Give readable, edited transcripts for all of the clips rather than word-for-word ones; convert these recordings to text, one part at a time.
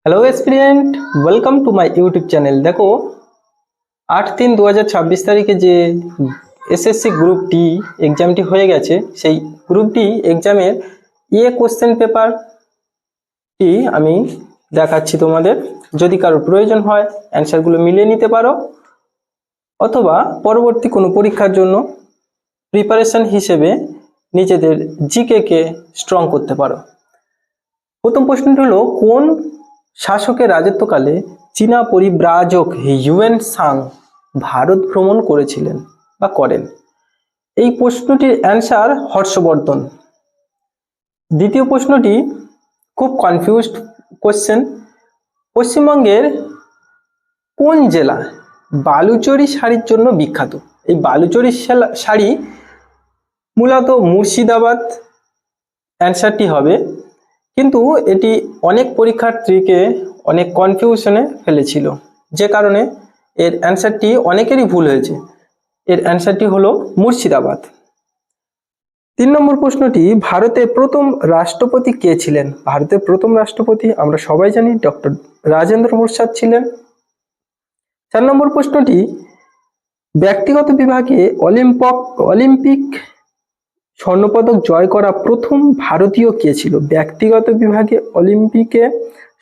Hello aspirant welcome to my YouTube channel. देखो 8-3-2026 তারিখে যে এসএসসি গ্রুপ ডি এক্সামটি হয়ে গেছে, সেই গ্রুপ ডি এক্সামের কোশ্চেন পেপারটি আমি দেখাচ্ছি তোমাদের। যদি কারো প্রয়োজন হয় অ্যান্সারগুলো মিলিয়ে নিতে পারো, অথবা পরবর্তী কোনো পরীক্ষার জন্য প্রিপারেশন হিসেবে নিজেদের জিকে কে স্ট্রং করতে পারো। প্রথম প্রশ্নটি হলো, কোন শাসকের রাজত্বকালে চীনা পরিব্রাজক হিউয়েন সাং ভারত ভ্রমণ করেছিলেন বা করেন? এই প্রশ্নটির অ্যান্সার হর্ষবর্ধন। দ্বিতীয় প্রশ্নটি খুব কনফিউজড কোশ্চেন। পশ্চিমবঙ্গের কোন জেলা বালুচরী শাড়ির জন্য বিখ্যাত? এই বালুচরী শাড়ি মূলত মুর্শিদাবাদ অ্যান্সারটি হবে, কিন্তু এটি অনেক পরীক্ষার্থীকে অনেক কনফিউশনে ফেলেছিল, যে কারণে এর অ্যান্সারটি অনেকেরই ভুল হয়েছে। এর অ্যান্সারটি হলো মুর্শিদাবাদ। 3 নম্বর প্রশ্নটি, ভারতের প্রথম রাষ্ট্রপতি কে ছিলেন? ভারতের প্রথম রাষ্ট্রপতি আমরা সবাই জানি ডক্টর রাজেন্দ্র প্রসাদ ছিলেন। 4 নম্বর প্রশ্নটি, ব্যক্তিগত বিভাগে অলিম্পিক স্বর্ণপদক জয় করা প্রথম ভারতীয় কে ছিল? ব্যক্তিগত বিভাগে অলিম্পিকে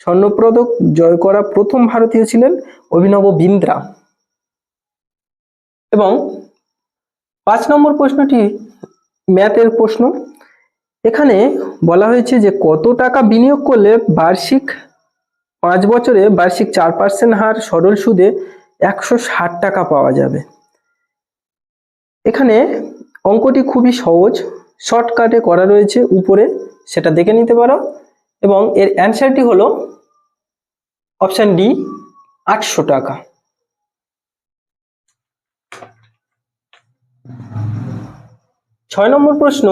স্বর্ণপদক জয় করা প্রথম ভারতীয় ছিলেন অভিনব বিন্দ্রা। এবং 5 নম্বর প্রশ্নটি ম্যাথের প্রশ্ন। এখানে বলা হয়েছে যে কত টাকা বিনিয়োগ করলে বার্ষিক 5 বছরে বার্ষিক 4% হার সরল সুদে 160 টাকা পাওয়া যাবে। এখানে অঙ্কটি খুবই সহজ, শর্টকাটে করা রয়েছে উপরে, সেটা দেখে নিতে পারো। এবং এর অ্যান্সারটি হলো অপশন ডি, 800 টাকা। 6 নম্বর প্রশ্ন,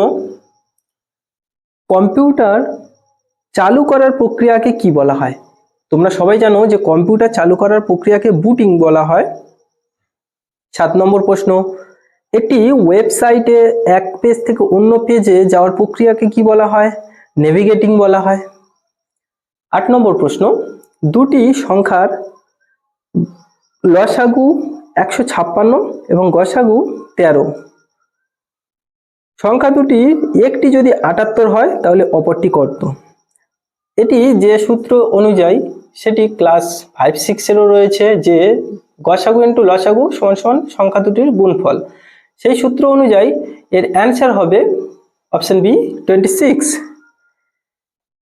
কম্পিউটার চালু করার প্রক্রিয়াকে কি বলা হয়? তোমরা সবাই জানো যে কম্পিউটার চালু করার প্রক্রিয়াকে বুটিং বলা হয়। 7 নম্বর প্রশ্ন, একটি ওয়েবসাইটে এক পেজ থেকে অন্য পেজে যাওয়ার প্রক্রিয়াকে কি বলা হয়? নেভিগেটিং বলা হয়। 8 নম্বর প্রশ্ন, দুটি সংখ্যার লসাগু 156 এবং গসাগু 13, সংখ্যা দুটি একটি যদি 78 হয় তাহলে অপরটি কত? এটি যে সূত্র অনুযায়ী, সেটি ক্লাস 5-6-এরও রয়েছে, যে গসাগু ইন্টু লসাগু সমান সমান সংখ্যা দুটির গুণফল। সেই সূত্র অনুযায়ী এর অ্যান্সার হবে অপশন বি, 26।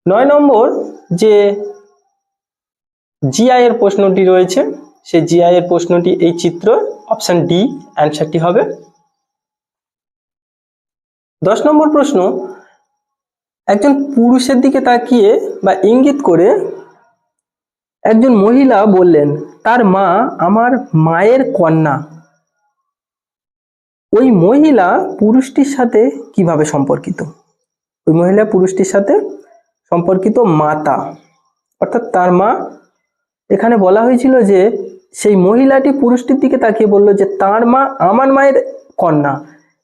9 নম্বর যে জিআই এর প্রশ্নটি রয়েছে, সেই জিআই এর প্রশ্নটি এই চিত্র, অপশন ডি অ্যান্সারটি হবে। 10 নম্বর প্রশ্ন, একজন পুরুষের দিকে তাকিয়ে বা ইঙ্গিত করে একজন মহিলা বললেন, তার মা আমার মায়ের কন্যা। ওই মহিলা পুরুষটির সাথে কিভাবে সম্পর্কিত? ওই মহিলা পুরুষটির সাথে সম্পর্কিত মাতা, অর্থাৎ তার মা। এখানে বলা হয়েছিল যে সেই মহিলাটি পুরুষটির দিকে তাকিয়ে বলল যে তার মা আমার মায়ের কন্যা।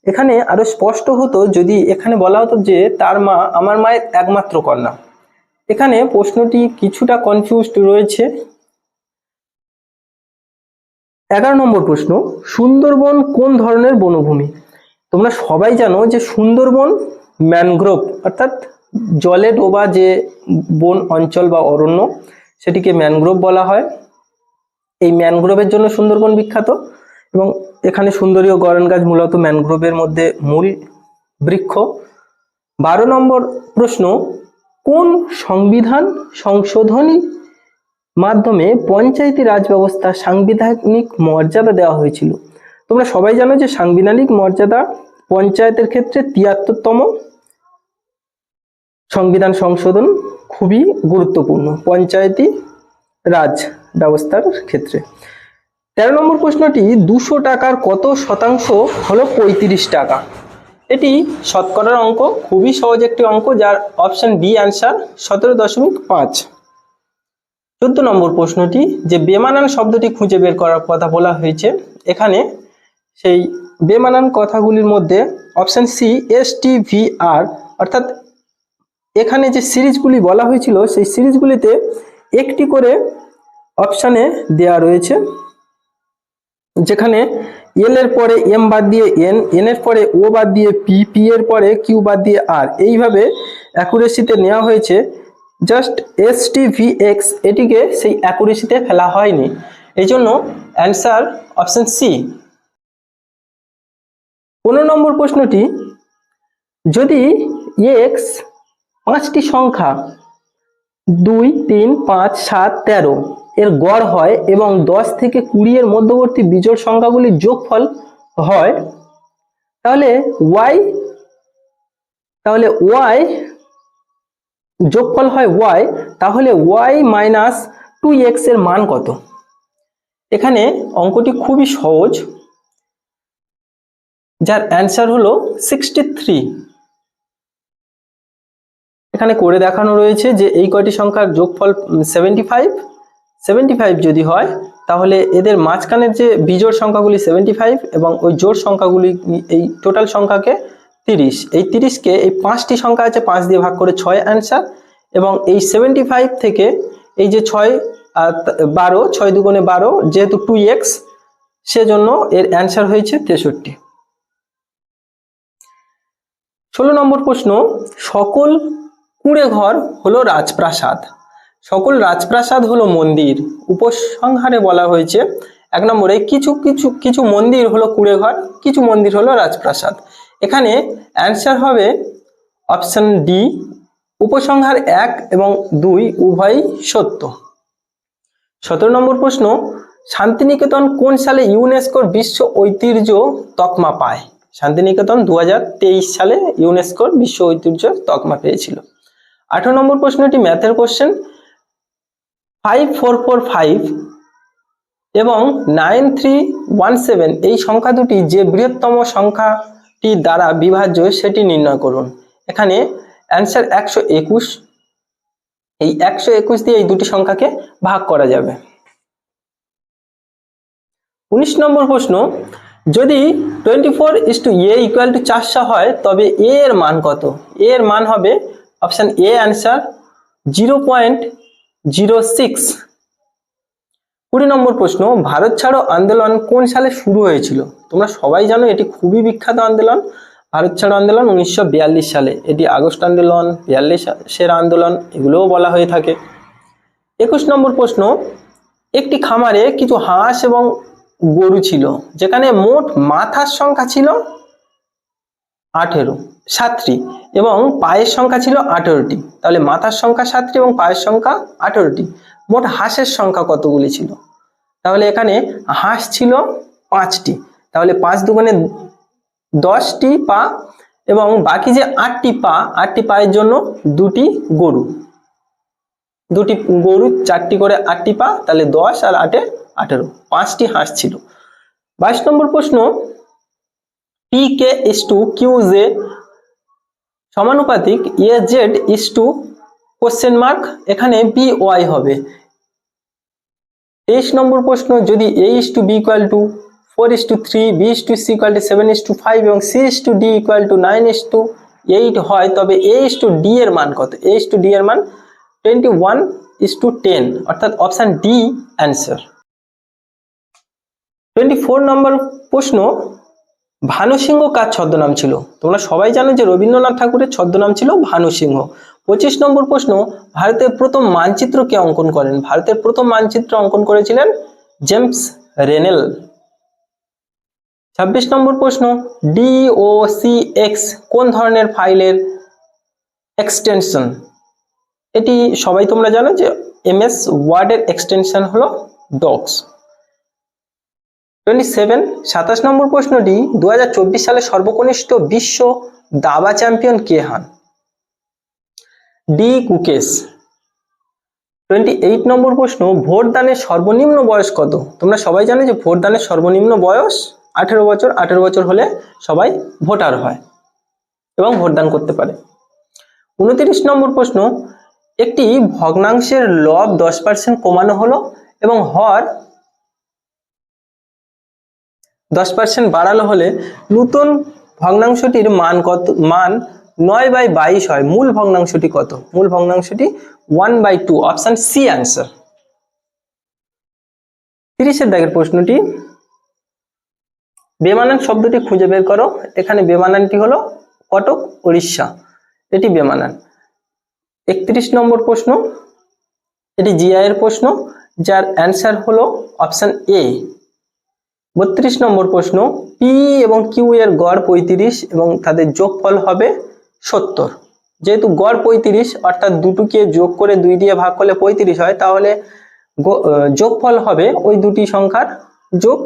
এখানে আরো স্পষ্ট হতো যদি এখানে বলা হতো যে তার মা আমার মায়ের একমাত্র কন্যা। এখানে প্রশ্নটি কিছুটা কনফিউজড রয়েছে। 11 নম্বর প্রশ্ন, সুন্দরবন কোন ধরনের বনভূমি? তোমরা সবাই জানো যে সুন্দরবন ম্যানগ্রোভ, অর্থাৎ জলে ডোবা যে বন অঞ্চল বা অরণ্য, সেটিকে ম্যানগ্রোভ বলা হয়। এই ম্যানগ্রোভের জন্য সুন্দরবন বিখ্যাত, এবং এখানে সুন্দরীয় গরান গাছ মূলত ম্যানগ্রোভের মধ্যে মূল বৃক্ষ। 12 নম্বর প্রশ্ন, কোন সংবিধান সংশোধনী মাধ্যমে পঞ্চায়েতি রাজ ব্যবস্থা সাংবিধানিক মর্যাদা দেওয়া হয়েছিল? তোমরা সবাই জানো যে সাংবিধানিক মর্যাদা পঞ্চায়েতের ক্ষেত্রে 73তম সংবিধান সংশোধন খুবই গুরুত্বপূর্ণ পঞ্চায়েতি রাজ ব্যবস্থার ক্ষেত্রে। 13 নম্বর প্রশ্নটি, 200 টাকার কত শতাংশ হলো 35 টাকা? এটি শতকরার অঙ্ক, খুবই সহজ একটি অঙ্ক, যার অপশন বি অ্যান্সার 17.5। 14 নম্বর প্রশ্নটি, যে বেমানান শব্দটি খুঁজে বের করার কথা বলা হয়েছে, এখানে সেই বেমানান কথাগুলির মধ্যে অপশন সি STVR, অর্থাৎ এখানে যে সিরিজগুলি বলা হয়েছিল সেই সিরিজগুলিতে একটি করে অপশানে দেয়া রয়েছে, যেখানে এল এর পরে এম বাদ দিয়ে এন, এন এর পরে ও বাদ দিয়ে পি, পি এর পরে কিউ বাদ দিয়ে আর, এইভাবে অ্যাকুরেসিতে নেওয়া হয়েছে। Just S T V x এটিকে সেই অ্যাকুরেসিতে ফেলা হয়নি, এই জন্য অ্যান্সার অপশন সি। 15 নম্বর প্রশ্নটি, যদি এক্স 5টি সংখ্যা 2, 3, 5, 7, 13 এর গড় হয় এবং 10 থেকে 20 এর মধ্যবর্তী বিজোড় সংখ্যাগুলির যোগফল হয়, তাহলে y যোগফল হয় y, তাহলে y মাইনাস 2x এর মান কত? এখানে অঙ্কটি খুবই সহজ, যার অ্যান্সার হলো 63। এখানে করে দেখানো রয়েছে যে এই কয়টি সংখ্যার যোগফল 75 যদি হয়, তাহলে এদের মাঝখানের যে বিজোড় সংখ্যাগুলি 75 এবং ওই জোড় সংখ্যাগুলি, এই টোটাল সংখ্যাকে 30, এই 30কে এই 5টি সংখ্যা আছে 5 দিয়ে ভাগ করে 6 অ্যান্সার, এবং এই 75 থেকে এই যে 6 আর 12, 6 দুগুণে 12, যেহেতু 2x, সেজন্য এর অ্যান্সার হয়েছে 63। 16 নম্বর প্রশ্ন, সকল কুঁড়ে ঘর হলো রাজপ্রাসাদ, সকল রাজপ্রাসাদ হলো মন্দির। উপসংহারে বলা হয়েছে 1 নম্বরে কিছু মন্দির হলো কুঁড়ে ঘর, কিছু মন্দির হলো রাজপ্রাসাদ। এখানে অ্যান্সার হবে অপশন ডি, উপসংহার 1 এবং 2 উভয়ই সত্য। 17 নম্বর প্রশ্ন, শান্তিনিকেতন কোন সালে ইউনেস্কোর বিশ্ব ঐতিহ্য তকমা পায়? শান্তিনিকেতন 2023 সালে ইউনেস্কোর বিশ্ব ঐতিহ্য তকমা পেয়েছিল। 18 নম্বর প্রশ্নটি ম্যাথের কোশ্চেন, 5445 এবং 9317 এই সংখ্যা দুটি যে বৃহত্তম সংখ্যাটি দ্বারা বিভাজ্য সেটি নির্ণয় করুন। এখানে অ্যান্সার 121, এই 121 দিয়ে এই দুটি সংখ্যাকে ভাগ করা যাবে। 19 নম্বর প্রশ্ন, যদি 24:a = 400 হয়, তবে a এর মান কত? a এর মান হবে অপশন এ, অ্যান্সার 0.06। 20 নম্বর প্রশ্ন, ভারত ছাড়ো আন্দোলন কোন সালে শুরু হয়েছিল? তোমরা সবাই জানো এটি খুবই বিখ্যাত আন্দোলন, ভারত ছাড়ো আন্দোলন 1942 সালে। এটি আগস্ট আন্দোলন, 42 আন্দোলন এগুলোও বলা হয়ে থাকে। 21 নম্বর প্রশ্ন, একটি খামারে কিছু হাঁস এবং গরু ছিল, যেখানে মোট মাথার সংখ্যা ছিল 7টি এবং পায়ের সংখ্যা ছিল 18টি। তাহলে মাথার সংখ্যা 7টি এবং পায়ের সংখ্যা 18টি, মোট হাঁসের সংখ্যা কতগুলি ছিল? তাহলে এখানে হাঁস ছিল 5টি, তাহলে 5 দুগুণে 10টি পা, এবং বাকি যে 8টি পায়ের জন্য 2টি গরু, 4টি করে 8টি পা, তাহলে 10 আর 8 এ 18, 5টি হাঁস ছিল। 22 নম্বর প্রশ্ন, PK/QJ সমানুপাতিক AZ/, এখানে BY হবে। 23 নম্বর প্রশ্ন, যদি A/B = 4:3, B/C = 7:5 এবং C/D = 9:8 হয়, তবে A/D এর মান কত? A/D এর মান 21:10, অর্থাৎ অপশন ডি অ্যান্সার। 24 নম্বর প্রশ্ন, ভানু সিংহ কার ছদ্মনাম ছিল? তোমরা সবাই জানো যে রবীন্দ্রনাথ ঠাকুরের ছদ্মনাম ছিল ভানু সিংহ। 25 নম্বর প্রশ্ন, ভারতের প্রথম মানচিত্র কে অঙ্কন করেন? ভারতের প্রথম মানচিত্র অঙ্কন করেছিলেন জেমস রেনেল। 26 নম্বর প্রশ্ন, DOCX কোন ধরনের ফাইলের এক্সটেনশন? এটি সবাই তোমরা জানো যে MS ওয়ার্ডের এক্সটেনশন হলো ডক্স। 27 নম্বর প্রশ্নটি, 2024 সালে সর্বকনিষ্ঠ বিশ্ব দাবা চ্যাম্পিয়ন কে হন? ডি কুকেশ। 28 নম্বর প্রশ্ন, ভোটদানের সর্বনিম্ন বয়স কত? তোমরা সবাই জানো যে ভোটদানের সর্বনিম্ন বয়স 18 বছর। 18 বছর হলে সবাই ভোটার হয় এবং ভোটদান করতে পারে। 29 নম্বর প্রশ্ন, একটি ভগ্নাংশের লব 10% কমানো হলো এবং হর 10% বাড়ানো হলে নতুন ভগ্নাংশটির মান 9/22 হয়, মূল ভগ্নাংশটি কত? মূল ভগ্নাংশটি 1/2, অপশন সি অ্যান্সার। 30 দাগের প্রশ্নটি, বেমানান শব্দটি খুঁজে বের করো। এখানে বেমানানটি হলো কটক, উড়িষ্যা, এটি বেমানান। 31 নম্বর প্রশ্ন, এটি জিআই এর প্রশ্ন, যার অ্যান্সার হলো অপশন এ। 32 নম্বর প্রশ্ন, পি এবং কিউ এর গড় 35 এবং তাদের যোগফল হবে 70। যেহেতু গড় 35, অর্থাৎ দুটোকে যোগ করে 2 দিয়ে ভাগ করলে 35 হয়, তাহলে যোগফল হবে ওই দুটি সংখ্যার যোগ।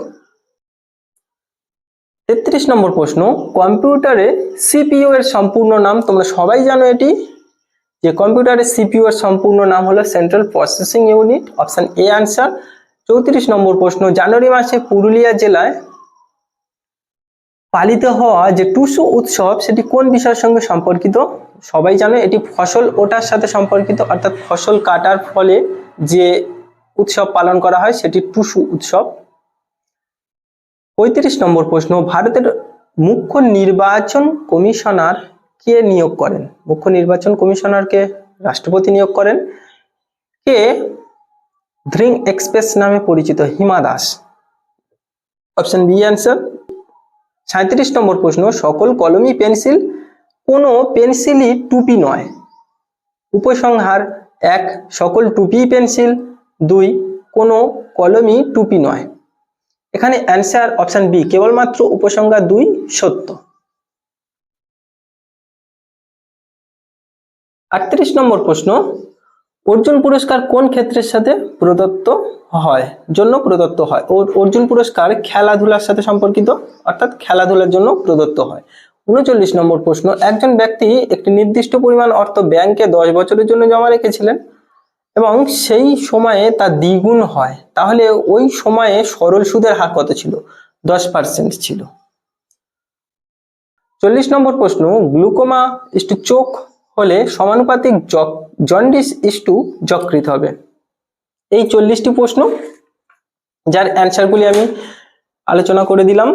33 নম্বর প্রশ্ন, কম্পিউটারে সিপিইউ এর সম্পূর্ণ নাম তোমরা সবাই জানো এটি, যে কম্পিউটারের সিপিইউ এর সম্পূর্ণ নাম হলো central processing unit, option A answer. 34 নম্বর প্রশ্ন, জানুয়ারি মাসে পুরুলিয়া জেলায় পালিত হওয়া যে টুসু উৎসব সেটি কোন বিষয়ের সঙ্গে সম্পর্কিত? সবাই জানো এটি ফসল ওঠার সাথে সম্পর্কিত, অর্থাৎ ফসল কাটার ফলে যে উৎসব পালন করা হয় সেটি টুসু উৎসব। 35 নম্বর প্রশ্ন, ভারতের মুখ্য নির্বাচন কমিশনার কে নিয়োগ করেন? মুখ্য নির্বাচন কমিশনারকে রাষ্ট্রপতি নিয়োগ করেন। কে ধ্রিং এক্সপ্রেস নামে পরিচিত? Hima Das, option B answer. 37 নম্বর প্রশ্ন, সকল কলমই পেন্সিল, কোনো পেন্সিলই টুপি নয়। উপসংহার: 1, সকল টুপি পেন্সিল। 2, কোনো কলমই টুপি নয়। এখানে অ্যান্সার অপশন বি, কেবলমাত্র উপসংহার 2 সত্য। 38 নম্বর প্রশ্ন, অর্জুন পুরস্কার কোন ক্ষেত্রের সাথে প্রদত্ত হয়? অর্জুন পুরস্কার খেলাধুলার সাথে সম্পর্কিত, অর্থাৎ খেলাধুলার জন্য প্রদত্ত হয়। 39 নম্বর প্রশ্ন, একজন ব্যক্তি একটি নির্দিষ্ট পরিমাণ অর্থ ব্যাংকে 10 বছরের জন্য জমা রেখেছিলেন এবং সেই সময়ে তা দ্বিগুণ হয়, তাহলে ওই সময়ে সরল সুদের হার কত ছিল? 10% ছিল। 40 নম্বর প্রশ্ন, গ্লুকোমা চোখ হলে সমানুপাতিক জন্ডিস যকৃৎ হবে। এই 40টি প্রশ্ন, যার অ্যান্সারগুলি আমি আলোচনা করে দিলাম।